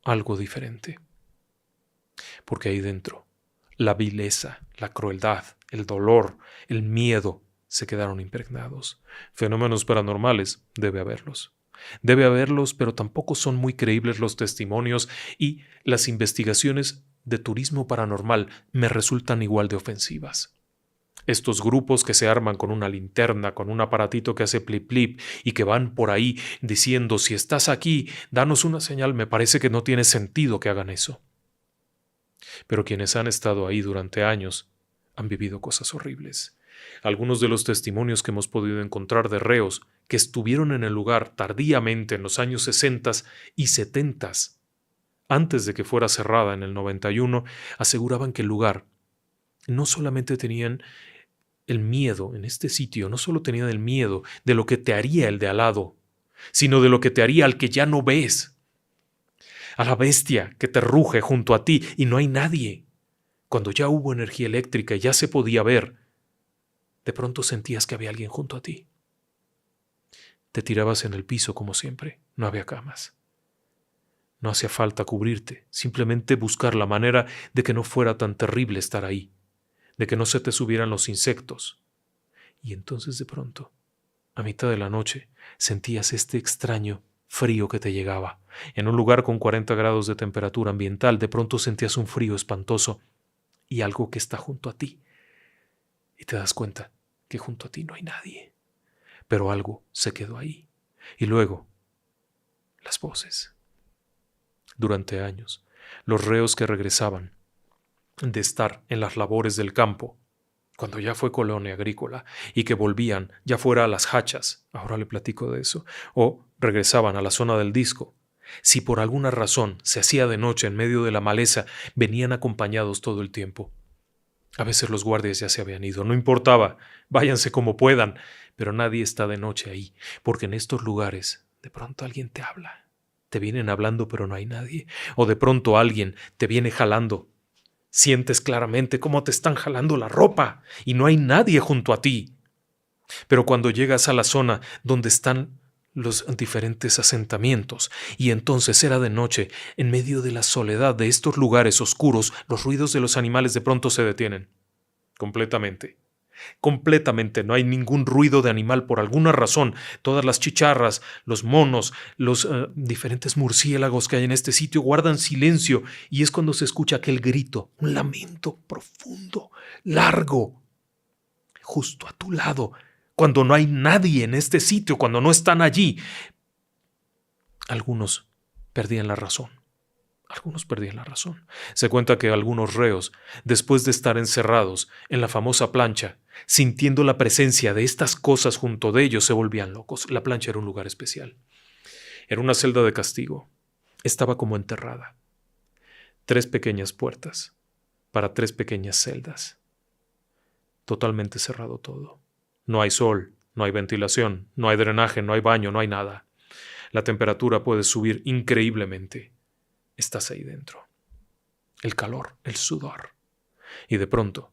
algo diferente, porque ahí dentro la vileza, la crueldad, el dolor, el miedo se quedaron impregnados. Fenómenos paranormales debe haberlos. Debe haberlos, pero tampoco son muy creíbles los testimonios y las investigaciones de turismo paranormal me resultan igual de ofensivas. Estos grupos que se arman con una linterna, con un aparatito que hace plip plip y que van por ahí diciendo si estás aquí, danos una señal, me parece que no tiene sentido que hagan eso. Pero quienes han estado ahí durante años han vivido cosas horribles. Algunos de los testimonios que hemos podido encontrar de reos que estuvieron en el lugar tardíamente en los años 60 y 70, antes de que fuera cerrada en el 91, aseguraban que el lugar no solamente tenían el miedo en este sitio, no solo tenían el miedo de lo que te haría el de al lado, sino de lo que te haría al que ya no ves. a la bestia que te ruge junto a ti y no hay nadie. Cuando ya hubo energía eléctrica y ya se podía ver, de pronto sentías que había alguien junto a ti. Te tirabas en el piso como siempre, no había camas. No hacía falta cubrirte, simplemente buscar la manera de que no fuera tan terrible estar ahí, de que no se te subieran los insectos. Y entonces de pronto, a mitad de la noche, sentías este extraño frío que te llegaba. En un lugar con 40 grados de temperatura ambiental, de pronto sentías un frío espantoso y algo que está junto a ti. Y te das cuenta que junto a ti no hay nadie. Pero algo se quedó ahí. Y luego, las voces. Durante años, los reos que regresaban de estar en las labores del campo, cuando ya fue colonia agrícola, y que volvían, ya fuera a las hachas, ahora le platico de eso, o regresaban a la zona del disco, si por alguna razón se hacía de noche en medio de la maleza, venían acompañados todo el tiempo. A veces los guardias ya se habían ido, no importaba, váyanse como puedan, pero nadie está de noche ahí, porque en estos lugares de pronto alguien te habla. Te vienen hablando pero no hay nadie, o de pronto alguien te viene jalando. Sientes claramente cómo te están jalando la ropa y no hay nadie junto a ti. Pero cuando llegas a la zona donde están los diferentes asentamientos, y entonces era de noche, en medio de la soledad de estos lugares oscuros, los ruidos de los animales de pronto se detienen. Completamente. Completamente, no hay ningún ruido de animal por alguna razón. Todas las chicharras, los monos, los diferentes murciélagos que hay en este sitio guardan silencio y es cuando se escucha aquel grito, un lamento profundo, largo, justo a tu lado, cuando no hay nadie en este sitio, cuando no están allí. Algunos perdían la razón. Algunos perdían la razón. Se cuenta que algunos reos, después de estar encerrados en la famosa plancha, sintiendo la presencia de estas cosas junto de ellos, se volvían locos. La plancha era un lugar especial. Era una celda de castigo. Estaba como enterrada. 3 pequeñas puertas para 3 pequeñas celdas. Totalmente cerrado todo. No hay sol, no hay ventilación, no hay drenaje, no hay baño, no hay nada. La temperatura puede subir increíblemente. Estás ahí dentro. El calor, el sudor. Y de pronto,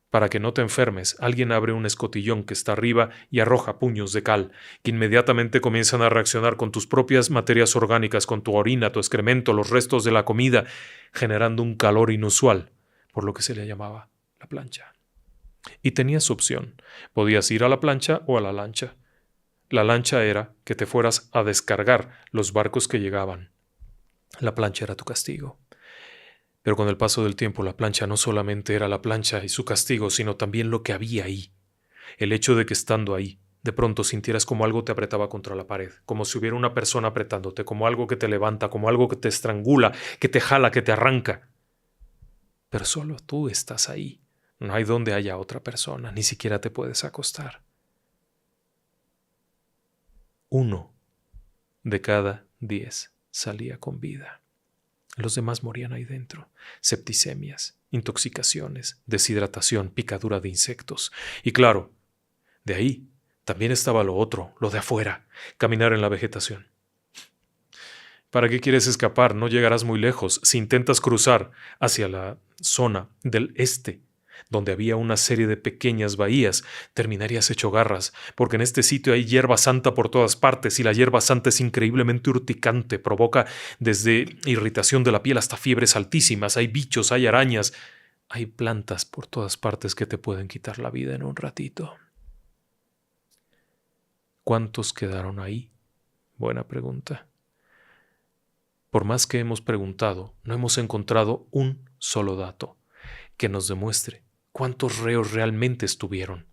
para que no te enfermes, alguien abre un escotillón que está arriba y arroja puños de cal, que inmediatamente comienzan a reaccionar con tus propias materias orgánicas, con tu orina, tu excremento, los restos de la comida, generando un calor inusual, por lo que se le llamaba la plancha. Y tenías opción. Podías ir a la plancha o a la lancha. La lancha era que te fueras a descargar los barcos que llegaban. La plancha era tu castigo. Pero con el paso del tiempo la plancha no solamente era la plancha y su castigo, sino también lo que había ahí. El hecho de que estando ahí, de pronto sintieras como algo te apretaba contra la pared, como si hubiera una persona apretándote, como algo que te levanta, como algo que te estrangula, que te jala, que te arranca. Pero solo tú estás ahí. No hay donde haya otra persona, ni siquiera te puedes acostar. 1 de cada 10 salía con vida. Los demás morían ahí dentro. Septicemias, intoxicaciones, deshidratación, picadura de insectos. Y claro, de ahí también estaba lo otro, lo de afuera, caminar en la vegetación. ¿Para qué quieres escapar? No llegarás muy lejos. Si intentas cruzar hacia la zona del este, donde había una serie de pequeñas bahías, terminarías hecho garras, porque en este sitio hay hierba santa por todas partes y la hierba santa es increíblemente urticante, provoca desde irritación de la piel hasta fiebres altísimas, hay bichos, hay arañas, hay plantas por todas partes que te pueden quitar la vida en un ratito. ¿Cuántos quedaron ahí? Buena pregunta. Por más que hemos preguntado, no hemos encontrado un solo dato que nos demuestre cuántos reos realmente estuvieron.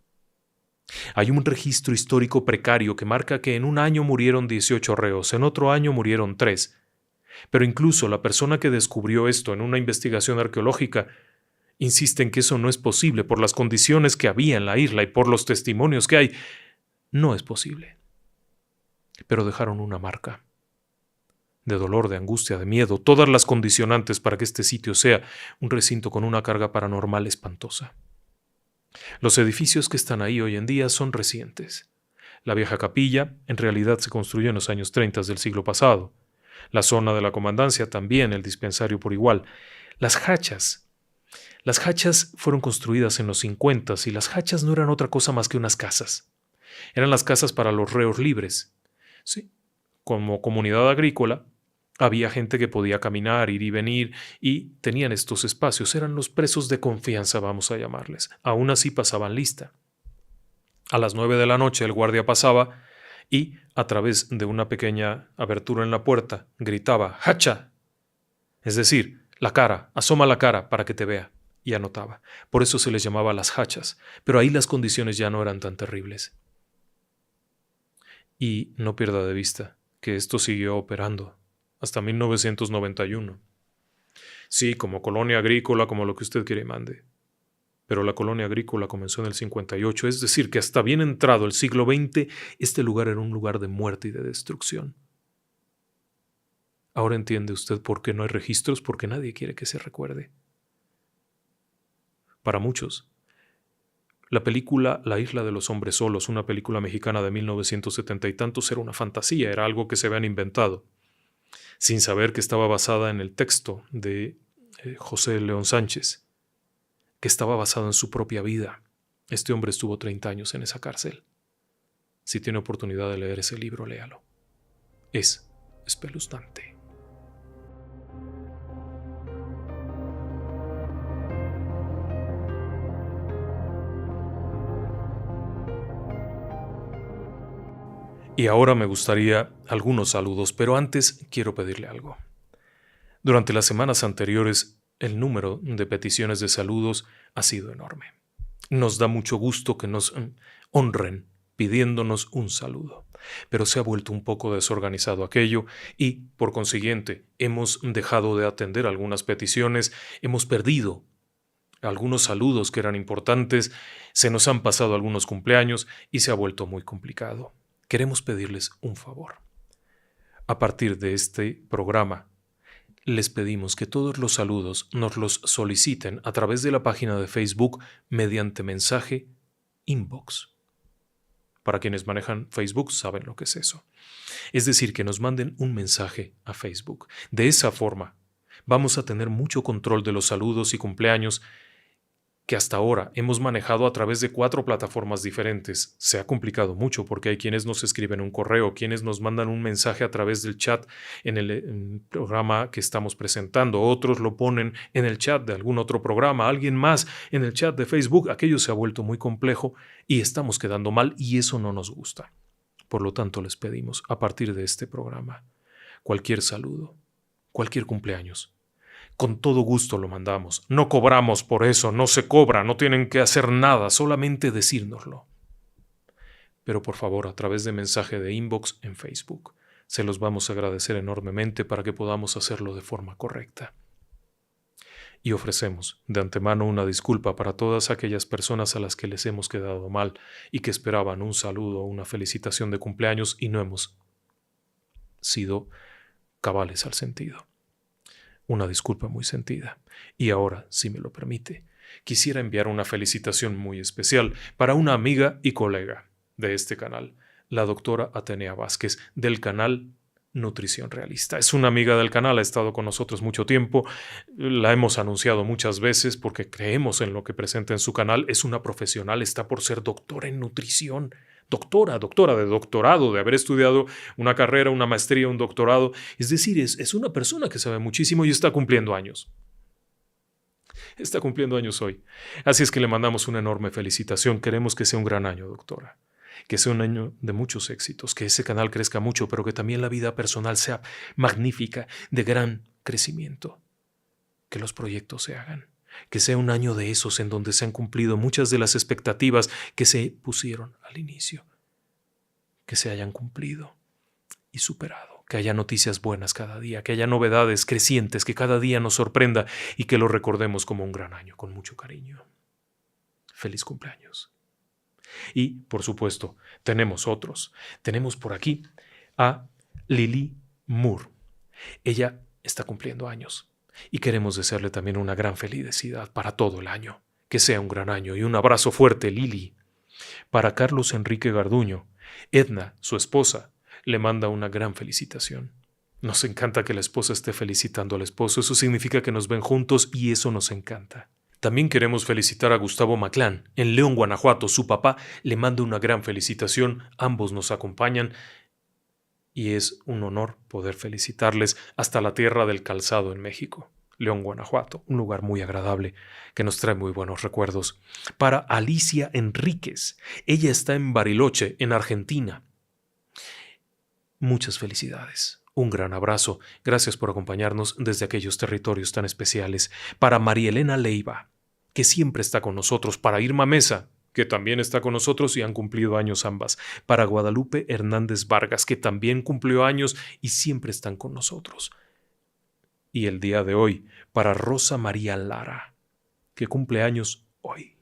Hay un registro histórico precario que marca que en un año murieron 18 reos, en otro año murieron 3. Pero incluso la persona que descubrió esto en una investigación arqueológica insiste en que eso no es posible por las condiciones que había en la isla y por los testimonios que hay. No es posible. Pero dejaron una marca. De dolor, de angustia, de miedo, todas las condicionantes para que este sitio sea un recinto con una carga paranormal espantosa. Los edificios que están ahí hoy en día son recientes. La vieja capilla en realidad se construyó en los años 30 del siglo pasado. La zona de la comandancia también, el dispensario por igual. Las hachas. Las hachas fueron construidas en los 50 y las hachas no eran otra cosa más que unas casas. Eran las casas para los reos libres. Sí, como comunidad agrícola, había gente que podía caminar, ir y venir, y tenían estos espacios. Eran los presos de confianza, vamos a llamarles. Aún así pasaban lista. A las 9 de la noche el guardia pasaba y, a través de una pequeña abertura en la puerta, gritaba «¡Hacha!». Es decir, la cara, asoma la cara para que te vea. Y anotaba. Por eso se les llamaba las hachas. Pero ahí las condiciones ya no eran tan terribles. Y no pierda de vista que esto siguió operando hasta 1991. Sí, como colonia agrícola, como lo que usted quiere y mande. Pero la colonia agrícola comenzó en el 58, es decir, que hasta bien entrado el siglo XX, este lugar era un lugar de muerte y de destrucción. Ahora entiende usted por qué no hay registros, porque nadie quiere que se recuerde. Para muchos, la película La isla de los hombres solos, una película mexicana de 1970 y tantos, era una fantasía, era algo que se habían inventado, sin saber que estaba basada en el texto de José León Sánchez, que estaba basado en su propia vida. Este hombre estuvo 30 años en esa cárcel. Si tiene oportunidad de leer ese libro, léalo. Es espeluznante. Y ahora me gustaría algunos saludos, pero antes quiero pedirle algo. Durante las semanas anteriores, el número de peticiones de saludos ha sido enorme. Nos da mucho gusto que nos honren pidiéndonos un saludo, pero se ha vuelto un poco desorganizado aquello y, por consiguiente, hemos dejado de atender algunas peticiones, hemos perdido algunos saludos que eran importantes, se nos han pasado algunos cumpleaños y se ha vuelto muy complicado. Queremos pedirles un favor. A partir de este programa, les pedimos que todos los saludos nos los soliciten a través de la página de Facebook mediante mensaje inbox. Para quienes manejan Facebook saben lo que es eso. Es decir, que nos manden un mensaje a Facebook. De esa forma, vamos a tener mucho control de los saludos y cumpleaños que hasta ahora hemos manejado a través de 4 plataformas diferentes. Se ha complicado mucho porque hay quienes nos escriben un correo, quienes nos mandan un mensaje a través del chat en el programa que estamos presentando, otros lo ponen en el chat de algún otro programa, alguien más en el chat de Facebook. Aquello se ha vuelto muy complejo y estamos quedando mal y eso no nos gusta. Por lo tanto, les pedimos, a partir de este programa, cualquier saludo, cualquier cumpleaños, con todo gusto lo mandamos. No cobramos por eso, no se cobra, no tienen que hacer nada, solamente decírnoslo. Pero por favor, a través de mensaje de inbox en Facebook, se los vamos a agradecer enormemente para que podamos hacerlo de forma correcta. Y ofrecemos de antemano una disculpa para todas aquellas personas a las que les hemos quedado mal y que esperaban un saludo o una felicitación de cumpleaños y no hemos sido cabales al sentido. Una disculpa muy sentida. Y ahora, si me lo permite, quisiera enviar una felicitación muy especial para una amiga y colega de este canal, la doctora Atenea Vázquez, del canal Nutrición Realista. Es una amiga del canal, ha estado con nosotros mucho tiempo, la hemos anunciado muchas veces porque creemos en lo que presenta en su canal. Es una profesional, está por ser doctora en nutrición. Doctora de doctorado, de haber estudiado una carrera, una maestría, un doctorado. Es decir, es una persona que sabe muchísimo y está cumpliendo años. Está cumpliendo años hoy. Así es que le mandamos una enorme felicitación. Queremos que sea un gran año, doctora. Que sea un año de muchos éxitos, que ese canal crezca mucho, pero que también la vida personal sea magnífica, de gran crecimiento. Que los proyectos se hagan. Que sea un año de esos en donde se han cumplido muchas de las expectativas que se pusieron al inicio. Que se hayan cumplido y superado. Que haya noticias buenas cada día, que haya novedades crecientes, que cada día nos sorprenda y que lo recordemos como un gran año, con mucho cariño. Feliz cumpleaños. Y, por supuesto, tenemos otros. Tenemos por aquí a Lily Moore. Ella está cumpliendo años. Y queremos desearle también una gran felicidad para todo el año. Que sea un gran año y un abrazo fuerte, Lili. Para Carlos Enrique Garduño, Edna, su esposa, le manda una gran felicitación. Nos encanta que la esposa esté felicitando al esposo. Eso significa que nos ven juntos y eso nos encanta. También queremos felicitar a Gustavo Maclán en León, Guanajuato. Su papá le manda una gran felicitación. Ambos nos acompañan y es un honor poder felicitarles hasta la tierra del calzado en México. León, Guanajuato, un lugar muy agradable que nos trae muy buenos recuerdos. Para Alicia Enríquez, ella está en Bariloche, en Argentina. Muchas felicidades. Un gran abrazo. Gracias por acompañarnos desde aquellos territorios tan especiales. Para María Elena Leiva, que siempre está con nosotros. Para Irma Mesa, que también está con nosotros y han cumplido años ambas. Para Guadalupe Hernández Vargas, que también cumplió años y siempre están con nosotros. Y el día de hoy, para Rosa María Lara, que cumple años hoy.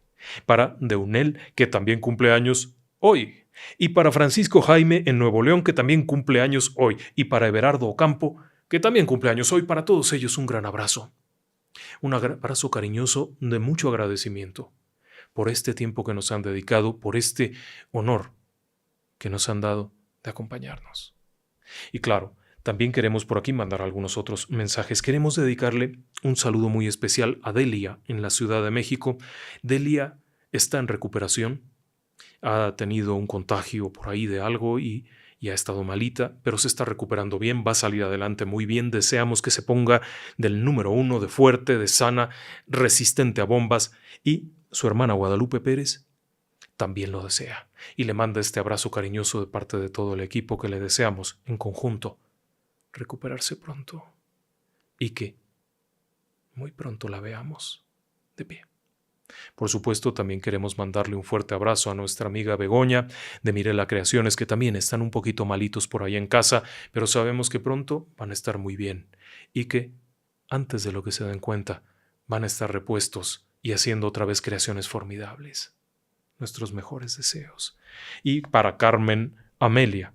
Para Deunel, que también cumple años hoy. Y para Francisco Jaime en Nuevo León, que también cumple años hoy. Y para Everardo Ocampo, que también cumple años hoy. Para todos ellos un gran abrazo. Un abrazo cariñoso de mucho agradecimiento por este tiempo que nos han dedicado, por este honor que nos han dado de acompañarnos. Y claro, también queremos por aquí mandar algunos otros mensajes. Queremos dedicarle un saludo muy especial a Delia en la Ciudad de México. Delia está en recuperación. Ha tenido un contagio por ahí de algo y ha estado malita, pero se está recuperando bien, va a salir adelante muy bien. Deseamos que se ponga del número 1, de fuerte, de sana, resistente a bombas. Y su hermana Guadalupe Pérez también lo desea. Y le manda este abrazo cariñoso de parte de todo el equipo que le deseamos en conjunto recuperarse pronto y que muy pronto la veamos de pie. Por supuesto, también queremos mandarle un fuerte abrazo a nuestra amiga Begoña de Mirela Creaciones, que también están un poquito malitos por ahí en casa, pero sabemos que pronto van a estar muy bien y que, antes de lo que se den cuenta, van a estar repuestos y haciendo otra vez creaciones formidables. Nuestros mejores deseos. Y para Carmen Amelia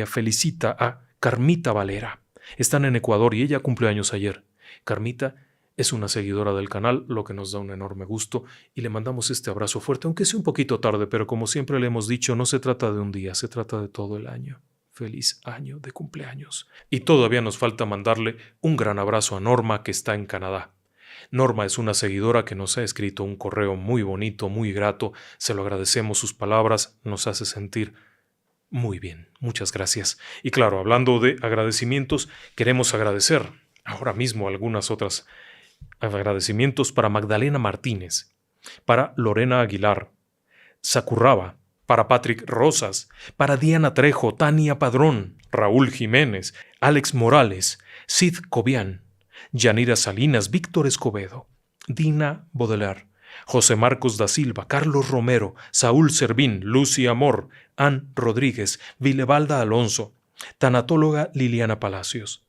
felicita a Carmita Valera. Están en Ecuador y ella cumplió años ayer. Carmita es una seguidora del canal, lo que nos da un enorme gusto, y le mandamos este abrazo fuerte, aunque sea un poquito tarde, pero como siempre le hemos dicho, no se trata de un día, se trata de todo el año. Feliz año de cumpleaños. Y todavía nos falta mandarle un gran abrazo a Norma, que está en Canadá. Norma es una seguidora que nos ha escrito un correo muy bonito, muy grato. Se lo agradecemos, sus palabras nos hace sentir muy bien. Muchas gracias. Y claro, hablando de agradecimientos, queremos agradecer ahora mismo algunas otras agradecimientos para Magdalena Martínez, para Lorena Aguilar, Sakurraba, para Patrick Rosas, para Diana Trejo, Tania Padrón, Raúl Jiménez, Alex Morales, Sid Cobian, Yanira Salinas, Víctor Escobedo, Dina Baudelaire, José Marcos da Silva, Carlos Romero, Saúl Servín, Lucy Amor, Ann Rodríguez, Vilevalda Alonso, tanatóloga Liliana Palacios.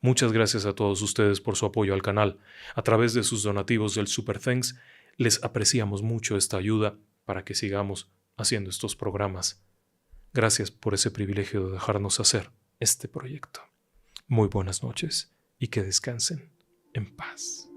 Muchas gracias a todos ustedes por su apoyo al canal. A través de sus donativos del Super Thanks, les apreciamos mucho esta ayuda para que sigamos haciendo estos programas. Gracias por ese privilegio de dejarnos hacer este proyecto. Muy buenas noches y que descansen en paz.